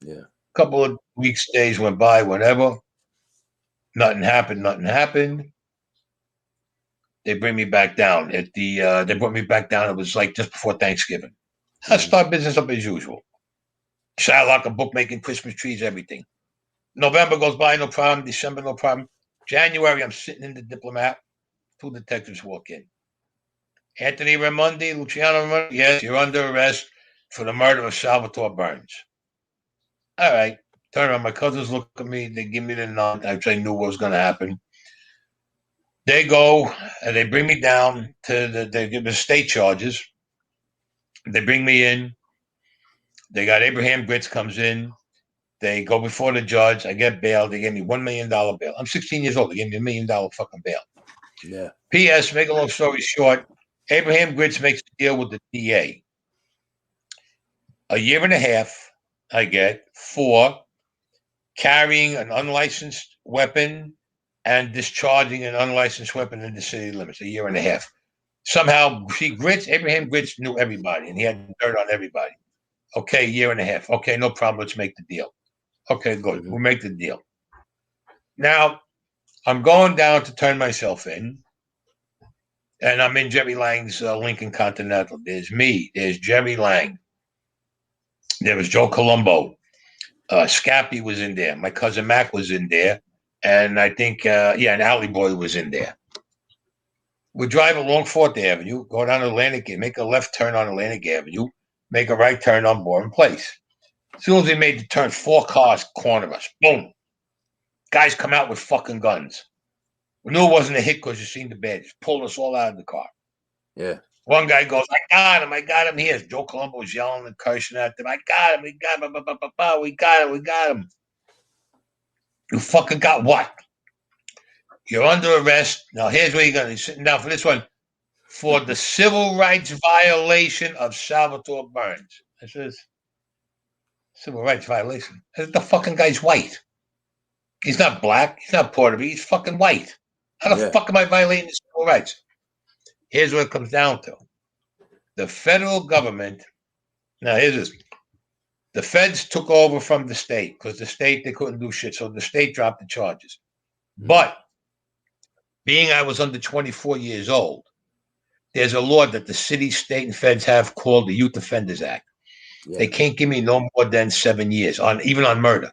Yeah. A couple of weeks, days went by, whatever. Nothing happened. Nothing happened. They bring me back down. They brought me back down. It was like just before Thanksgiving. I start business up as usual. Shylock, a bookmaking, Christmas trees, everything. November goes by, no problem. December, no problem. January, I'm sitting in the Diplomat. Two detectives walk in. "Anthony Raimondi, Luciano Raimondi, yes, you're under arrest for the murder of Salvatore Burns." All right. Turn around. My cousins look at me. They give me the nod. I knew what was going to happen. They go and they bring me down they give me state charges. They bring me in. They got Abraham Gritz comes in. They go before the judge. I get bail. They gave me $1 million bail. I'm 16 years old. They gave me $1 million fucking bail. Yeah. P.S. Make a long story short, Abraham Gritz makes a deal with the DA. A year and a half I get for carrying an unlicensed weapon and discharging an unlicensed weapon in the city limits. A year and a half. Somehow, Abraham Gritz knew everybody, and he had dirt on everybody. Okay, year and a half. Okay, no problem. Let's make the deal. Okay, good. We'll make the deal. Now, I'm going down to turn myself in, and I'm in Jerry Lang's Lincoln Continental. There's me. There's Jerry Lang. There was Joe Colombo. Scappy was in there. My cousin Mac was in there. And I think, and Alley Boy was in there. We drive along 4th Avenue, go down Atlantic, make a left turn on Atlantic Avenue, make a right turn on Bourne Place. As soon as we made the turn, 4 cars corner us. Boom. Guys come out with fucking guns. We knew it wasn't a hit because you seen the badge. Pulled us all out of the car. Yeah. One guy goes, I got him here." Joe Colombo was yelling and cursing at them. "I got him, we got him, we got him. You fucking got what? You're under arrest." Now, here's where you're going to be sitting down for this one. "For the civil rights violation of Salvatore Burns." I says, "Civil rights violation?" I said, "The fucking guy's white. He's not black. He's not Puerto Rican. He's fucking white. How the fuck am I violating his civil rights?" Here's what it comes down to. The federal government, now here's this. The feds took over from the state because the state, they couldn't do shit. So the state dropped the charges. But being I was under 24 years old, there's a law that the city, state, and feds have called the Youth Offenders Act. Yeah. They can't give me no more than 7 years even on murder.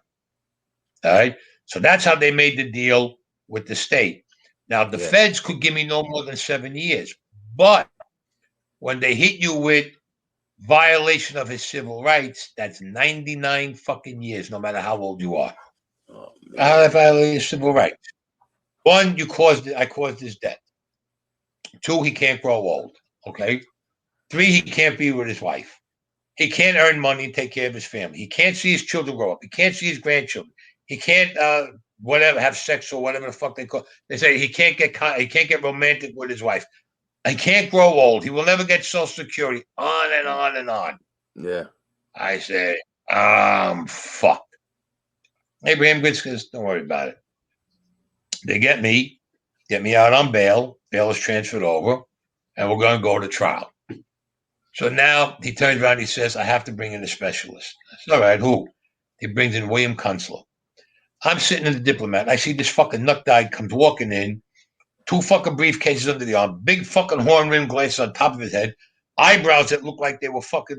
All right. So that's how they made the deal with the state. Now the feds could give me no more than 7 years, but when they hit you with violation of his civil rights, that's 99 fucking years, no matter how old you are. Oh, How did I violate his civil rights? One, I caused his death. Two, he can't grow old. Okay. Three, he can't be with his wife. He can't earn money and take care of his family. He can't see his children grow up. He can't see his grandchildren. He can't have sex or whatever the fuck they call. They say he can't get romantic with his wife. He can't grow old. He will never get Social Security. On and on and on. Yeah. I said, I'm fucked. Abraham Gritz goes, "Don't worry about it." They get me out on bail. Bail is transferred over, and we're going to go to trial. So now he turns around, he says, "I have to bring in a specialist." I said, "All right, who?" He brings in William Kunstler. I'm sitting in the Diplomat. I see this fucking nut guy comes walking in, 2 fucking briefcases under the arm, big fucking horn rim glasses on top of his head, eyebrows that look like they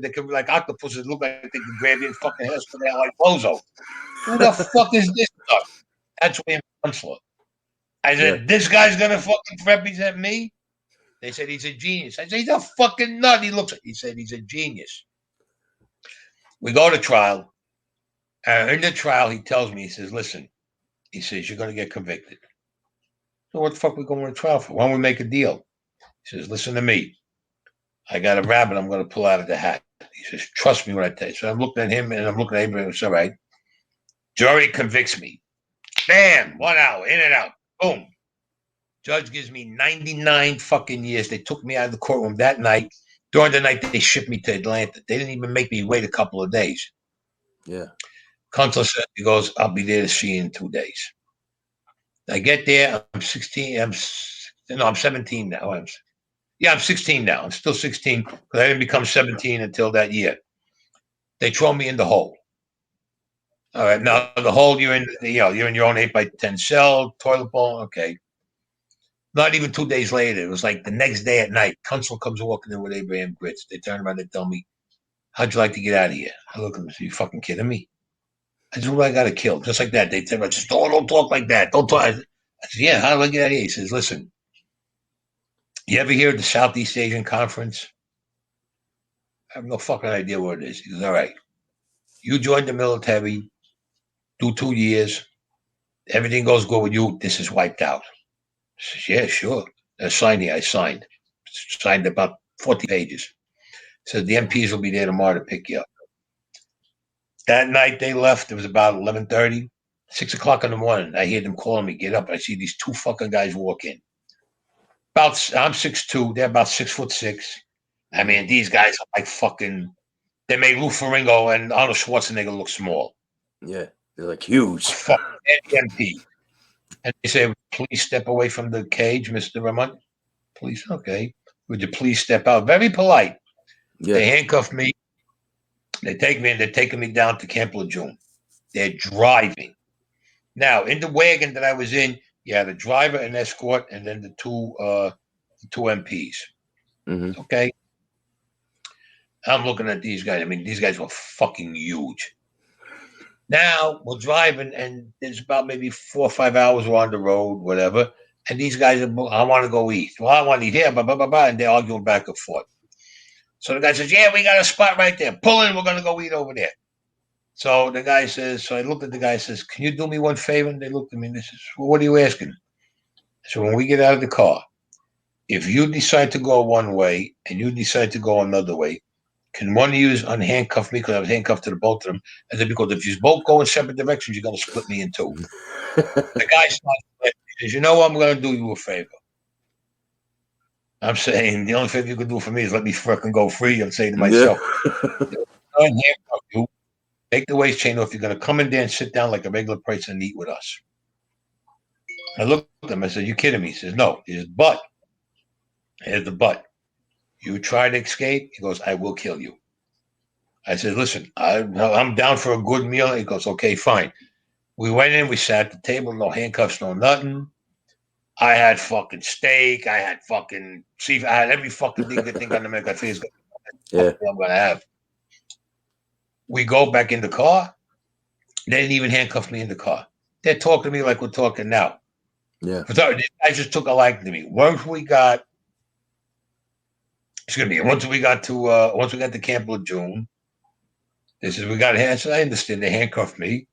could be like octopuses, look like they could grab you and fucking hair so they like Bozo. Who the fuck is this stuff? That's William Kunstler. I said, "This guy's gonna fucking represent me?" They said, "He's a genius." I said, "He's a fucking nut." He said, "He's a genius." We go to trial. In the trial, he tells me, he says, "Listen," he says, "you're going to get convicted." So what the fuck are we going to trial for? Why don't we make a deal? He says, "Listen to me. I got a rabbit I'm going to pull out of the hat. He says, trust me when I tell you. So I'm looking at him and I'm looking at Abraham. It's all right. Jury convicts me. Bam! 1 hour, in and out. Boom. Judge gives me 99 fucking years. They took me out of the courtroom that night. During the night, they shipped me to Atlanta. They didn't even make me wait a couple of days. Yeah. Consul said, he goes, I'll be there to see you in 2 days. I get there. I'm 16. I'm 17 now. I'm 16 now. I'm still 16 because I didn't become 17 until that year. They throw me in the hole. All right. Now the hole you're in, you're in your own 8x10 cell, toilet bowl. Okay. Not even 2 days later. It was like the next day at night. Consul comes walking in with Abraham Grits. They turn around and tell me, how'd you like to get out of here? I look at them and say, you fucking kidding me? I said, well, I got to kill. Just like that. They tell me, just don't talk like that. Don't talk. I said, yeah, how do I get out of here? He says, listen, you ever hear of the Southeast Asian Conference? I have no fucking idea what it is. He goes, all right. You joined the military, do 2 years. Everything goes good with you. This is wiped out. I says, yeah, sure. I signed here. I signed. Signed about 40 pages. Said the MPs will be there tomorrow to pick you up. That night they left. It was about 11:30, 6 o'clock in the morning. I hear them calling me, get up. I see these 2 fucking guys walk in. I'm 6'2". They're about 6'6". I mean, these guys are like fucking. They made Lou Ferrigno and Arnold Schwarzenegger look small. Yeah, they're like huge. Fuck, MP. And they say, please step away from the cage, Mr. Raimondi. Please, okay. Would you please step out? Very polite. Yeah. They handcuff me. They take me and they're taking me down to Camp Lejeune. They're driving. Now, in the wagon that I was in, you had a driver, an escort, and then the two MPs. Mm-hmm. Okay. I'm looking at these guys. I mean, these guys were fucking huge. Now we're driving, and there's about maybe 4 or 5 hours we're on the road, whatever. And these guys are, I want to go eat. Well, I want to eat here, blah, blah, blah, blah. And they're arguing back and forth. So the guy says, yeah, we got a spot right there. Pull in, we're going to go eat over there. So the guy says, so I looked at the guy, says, can you do me one favor? And they looked at me and they says, well, what are you asking? So when we get out of the car, if you decide to go one way and you decide to go another way, can one of you unhandcuff me because I was handcuffed to the both of them? I said, because if you both go in separate directions, you're going to split me in two. The guy starts laughing. He says, you know what? I'm going to do you a favor. I'm saying the only favor you can do for me is let me frickin' go free. I'm saying to myself, unhandcuff you, take the waist chain off. You're going to come in there and sit down like a regular person and eat with us. I looked at him. I said, you kidding me? He says, no. He says, but here's the but. You try to escape? He goes, I will kill you. I said, listen, I'm down for a good meal. He goes, okay, fine. We went in, we sat at the table, no handcuffs, no nothing. I had fucking steak. I had fucking seafood. I had every fucking thing good thing on the menu. I figured Yeah. I'm going to have. We go back in the car. They didn't even handcuff me in the car. They're talking to me like we're talking now. Yeah. I just took a liking to me. Once we got to Camp Lejeune, they said, we got hands. I understand. They handcuffed me.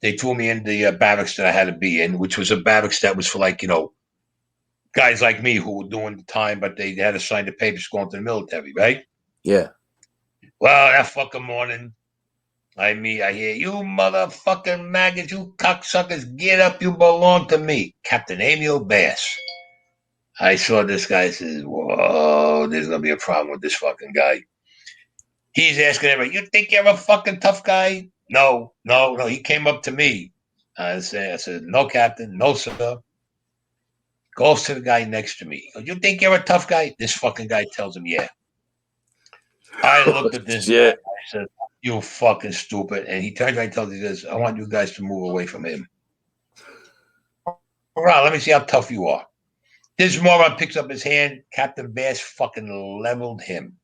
They threw me in the barracks that I had to be in, which was a barracks that was for guys like me who were doing the time, but they had to sign the papers going to the military, right? Yeah. Well, that fucking morning, I hear, you motherfucking maggots, you cocksuckers, get up, you belong to me. Captain Emil Bass. I saw this guy, says, whoa, there's going to be a problem with this fucking guy. He's asking everybody, you think you're a fucking tough guy? No. He came up to me. I said, no, Captain. No, sir. Goes to the guy next to me. Goes, you think you're a tough guy? This fucking guy tells him, yeah. I looked at this guy. I said, you fucking stupid. And he turns around and tells me, he says, I want you guys to move away from him. Around, let me see how tough you are. This moron picks up his hand. Captain Bass fucking leveled him.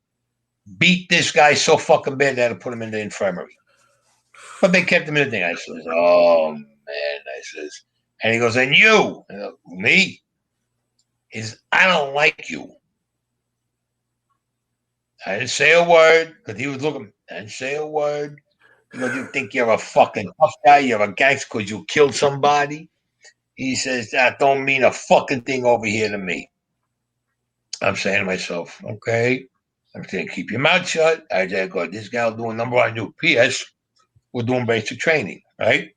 Beat this guy so fucking bad they had to put him in the infirmary. But they kept him in the thing. I says, oh, man. I says, and he goes, and you? And I go, me? He says, I don't like you. I didn't say a word because he was looking. I didn't say a word. He goes, you think you're a fucking tough guy? You're a gangster because you killed somebody? He says, that don't mean a fucking thing over here to me. I'm saying to myself, okay. I'm saying, keep your mouth shut. I said, God, this guy will do a number on you. P.S. We're doing basic training, right?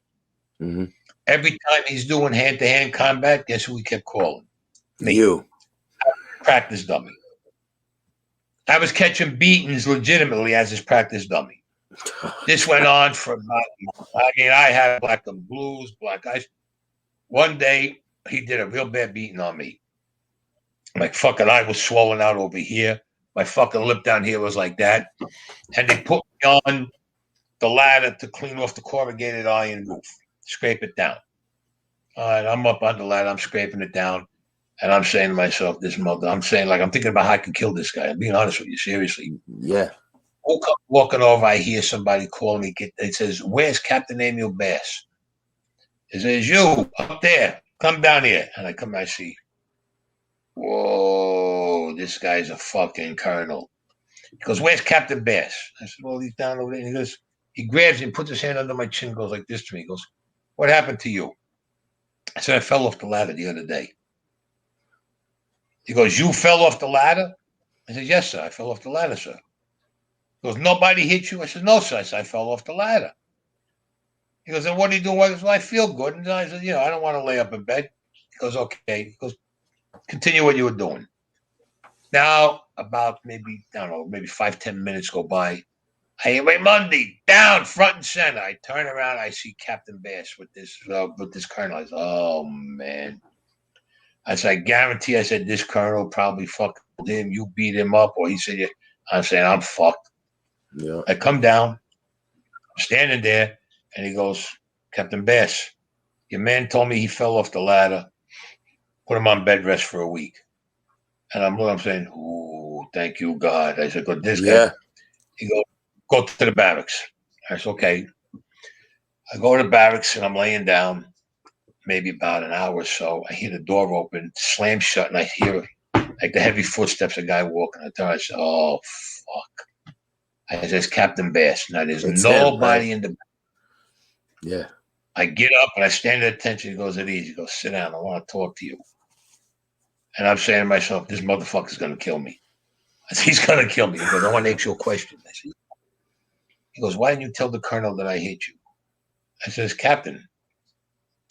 Mm-hmm. Every time he's doing hand-to-hand combat, guess who he kept calling? Me. You. Practice dummy. I was catching beatings legitimately as his practice dummy. This went on for about, I had black and blues, black eyes. One day, he did a real bad beating on me. My fucking eye was swollen out over here. My fucking lip down here was like that. And they put me on the ladder to clean off the corrugated iron roof, scrape it down. All right, I'm up on the ladder, I'm scraping it down. And I'm saying to myself, I'm saying, like, I'm thinking about how I can kill this guy. I'm being honest with you, seriously. Yeah. Walking over, I hear somebody calling me. It says, "Where's Captain Emil Bass?" It says, "You up there, come down here." And I come, I see, whoa, this guy's a fucking colonel. He goes, "Where's Captain Bass?" I said, "Well, he's down over there." And he goes, he grabs me and puts his hand under my chin, goes like this to me. He goes, "What happened to you?" I said, "I fell off the ladder the other day." He goes, "You fell off the ladder?" I said, "Yes, sir. I fell off the ladder, sir." He goes, "Nobody hit you?" I said, "No, sir." I said, "I fell off the ladder." He goes, "And what are you doing?" I goes, "Well, I feel good." And I said, "I don't want to lay up in bed." He goes, "Okay." He goes, "Continue what you were doing." Now, about maybe, I don't know, maybe 5, 10 minutes go by. I hear Raimondi down front and center. I turn around, I see Captain Bass with this colonel. I said, "Oh man." I said, "I guarantee," I said, "this colonel probably fucked him. You beat him up." Or he said, "Yeah." I'm saying, "I'm fucked." Yeah. I come down, I'm standing there, and he goes, "Captain Bass, your man told me he fell off the ladder. Put him on bed rest for a week." And I'm saying, "Ooh, thank you, God." I said, "Good, this guy." Yeah. He goes, "Go to the barracks." I said, "Okay." I go to the barracks and I'm laying down, maybe about an hour or so. I hear the door open, slam shut, and I hear like the heavy footsteps of a guy walking. I turn, I said, "Oh, fuck." I says, "Captain Bass." Now, there's It's him, right? nobody in the. Yeah. I get up and I stand at attention. He goes, "At ease." He goes, "Sit down. I want to talk to you." And I'm saying to myself, "This motherfucker's going to kill me." I said, "He's going to kill me." He goes, "I want to ask you a question." I said, he goes, "Why didn't you tell the colonel that I hit you?" I says, "Captain,"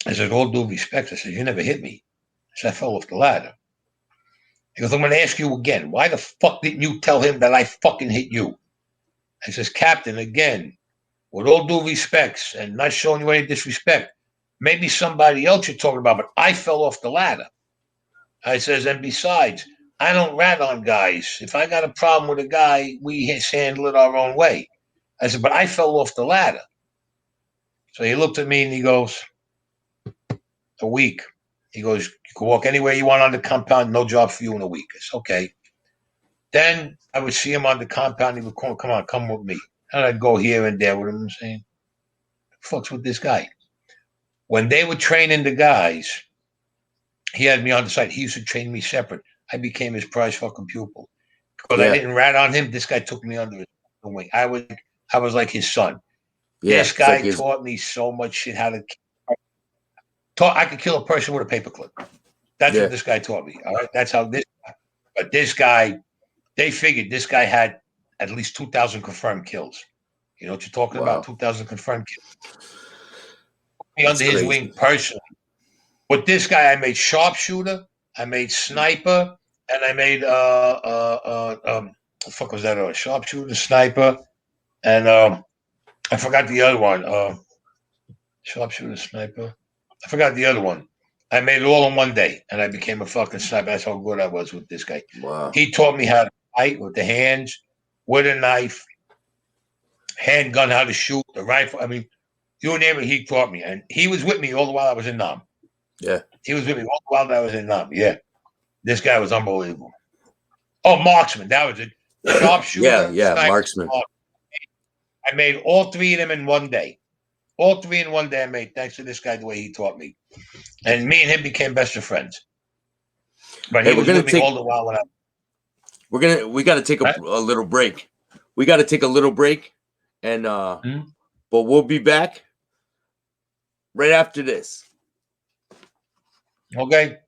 I said, "all due respect," I said, "you never hit me." I said, "I fell off the ladder." He goes, "I'm going to ask you again. Why the fuck didn't you tell him that I fucking hit you?" I says, "Captain, again, with all due respects and not showing you any disrespect, maybe somebody else you're talking about, but I fell off the ladder." I says, "And besides, I don't rat on guys. If I got a problem with a guy, we handle it our own way." I said, "But I fell off the ladder." So he looked at me and he goes, "A week." He goes, "You can walk anywhere you want on the compound, no job for you in a week." I said, "Okay." Then I would see him on the compound. He would call, "Come on, come with me." And I'd go here and there with him, saying, "Fuck's with this guy." When they were training the guys, he had me on the side. He used to train me separate. I became his prize fucking pupil. Because I Yeah. didn't rat on him, this guy took me under his wing. I was like his son. Yeah. This It's like guy his. taught me so much shit how to I could kill a person with a paperclip. That's what Yeah. this guy taught me. All right. That's how this guy, they figured this guy had at least 2,000 confirmed kills. You know what you're talking about? Wow. 2,000 confirmed kills. Me That's under his crazy. wing personally. With this guy, I made sharpshooter, I made sniper, and I made what the fuck was that? Sharpshooter, sniper, and I forgot the other one. Sharpshooter, sniper. I forgot the other one. I made it all in one day, and I became a fucking sniper. That's how good I was with this guy. Wow. He taught me how to fight with the hands, with a knife, handgun, how to shoot, the rifle. I mean, you name it, he taught me. And he was with me all the while I was in Nam. Yeah. He was with me all the while I was in Nam. Yeah. This guy was unbelievable. Oh, marksman. That was it. Yeah. Sharpshooter, Yeah. sniper. Marksman. I made all three of them in one day. All three in one day I made, thanks to this guy, the way he taught me. And me and him became best of friends. But Hey, he we're was gonna with me take. all the while when I. We got to take Right? a little break. We got to take a little break, and Hmm? but we'll be back right after this. Okay.